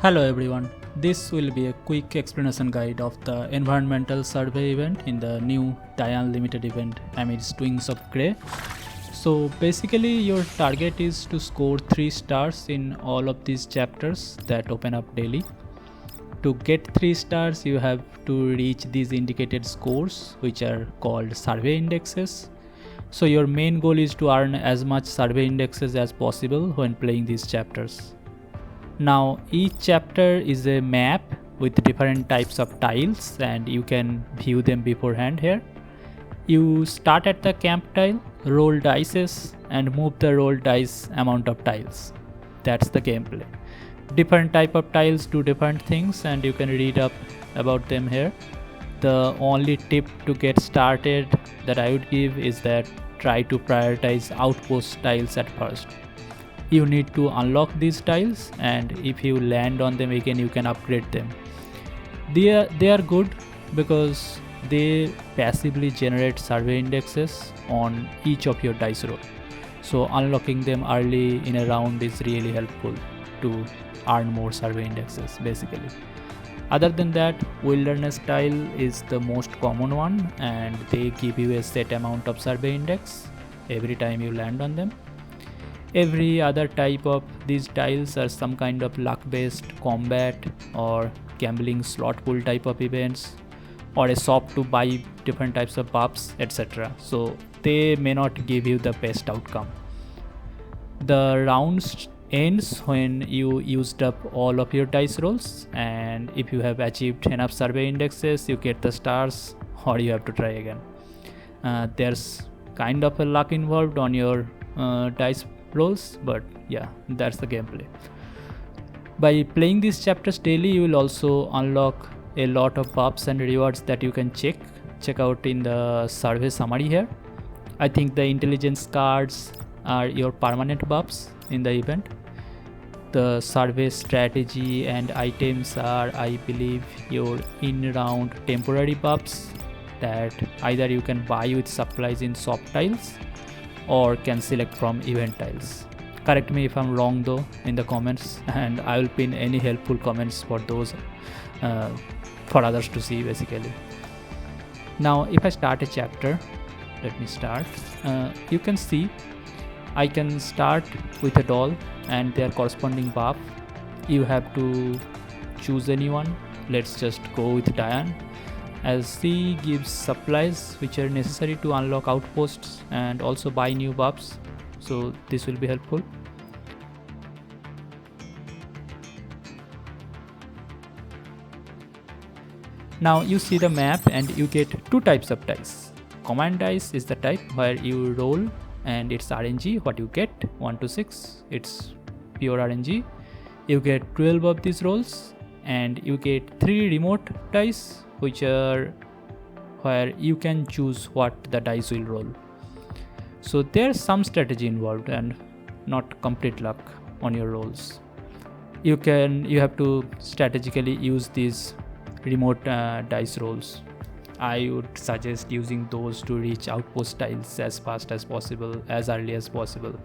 Hello everyone, this will be a quick explanation guide of the environmental survey event in the new Daiyan limited event Amidst Wings of Grey. So basically your target is to score 3 stars in all of these chapters that open up daily. To get 3 stars you have to reach these indicated scores, which are called survey indexes. So your main goal is to earn as much survey indexes as possible when playing these chapters. Now each chapter is a map with different types of tiles and you can view them beforehand here. You start at the camp tile, roll dices and move the roll dice amount of tiles. That's the gameplay. Different type of tiles do different things and you can read up about them here. The only tip to get started that I would give is that try to prioritize outpost tiles at first. You need to unlock these tiles and if you land on them again you can upgrade them. They are good because they passively generate survey indexes on each of your dice roll. So unlocking them early in a round is really helpful to earn more survey indexes basically. Other than that, wilderness tile is the most common one and they give you a set amount of survey index every time you land on them. Every other type of these tiles are some kind of luck based combat or gambling slot pool type of events or a shop to buy different types of buffs, etc. So they may not give you the best outcome. The rounds ends when you used up all of your dice rolls, and if you have achieved enough survey indexes you get the stars or you have to try again. There's kind of a luck involved on your dice rolls, but yeah, that's the gameplay. By playing these chapters daily you will also unlock a lot of buffs and rewards that you can check out in the survey summary here. I think the intelligence cards are your permanent buffs in the event. The survey strategy and items are, I believe, your in-round temporary buffs that either you can buy with supplies in shop tiles or can select from event tiles. Correct me if I'm wrong though in the comments and I will pin any helpful comments for those for others to see basically. Now if I start a chapter, let me start. You can see I can start with a doll and their corresponding buff. You have to choose anyone. Let's just go with Daiyan, as she gives supplies which are necessary to unlock outposts and also buy new buffs, so this will be helpful. Now you see the map and you get two types of dice. Command dice is the type where you roll and it's RNG. What you get 1 to 6, it's pure RNG. You get 12 of these rolls and you get 3 remote dice which are where you can choose what the dice will roll. So there's some strategy involved and not complete luck on your rolls. You have to strategically use these remote dice rolls. I would suggest using those to reach outpost tiles as fast as possible, as early as possible.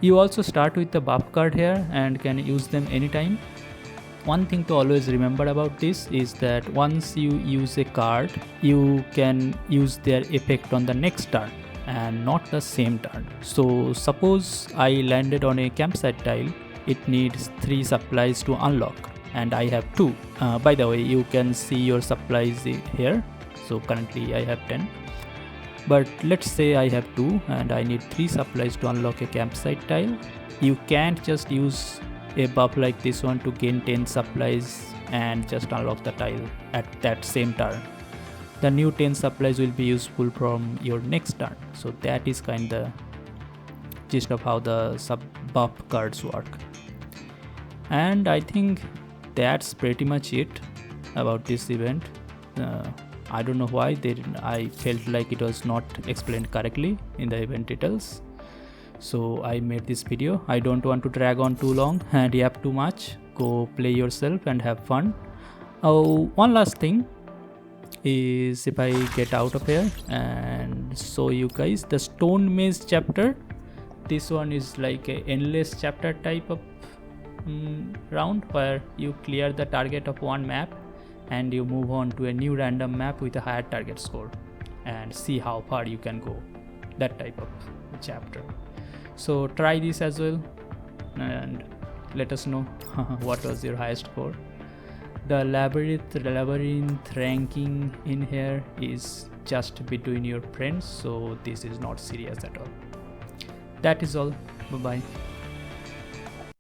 You also start with the buff card here and can use them anytime. One thing to always remember about this is that once you use a card, you can use their effect on the next turn and not the same turn. So suppose I landed on a campsite tile, it needs 3 supplies to unlock and I have 2. By the way, you can see your supplies here. So currently I have 10. But let's say I have 2 and I need 3 supplies to unlock a campsite tile. You can't just use a buff like this one to gain 10 supplies and just unlock the tile at that same turn. The new 10 supplies will be useful from your next turn. So that is kind of gist of how the sub buff cards work. And I think that's pretty much it about this event. I don't know why I felt like it was not explained correctly in the event details. So I made this video. I don't want to drag on too long and yap too much. Go play yourself and have fun. Oh, one last thing is if I get out of here and show you guys the stone maze chapter. This one is like a endless chapter type of round where you clear the target of one map and you move on to a new random map with a higher target score and see how far you can go. That type of chapter. So try this as well and let us know what was your highest score. The labyrinth ranking in here is just between your friends, so this is not serious at all. That is all. Bye bye.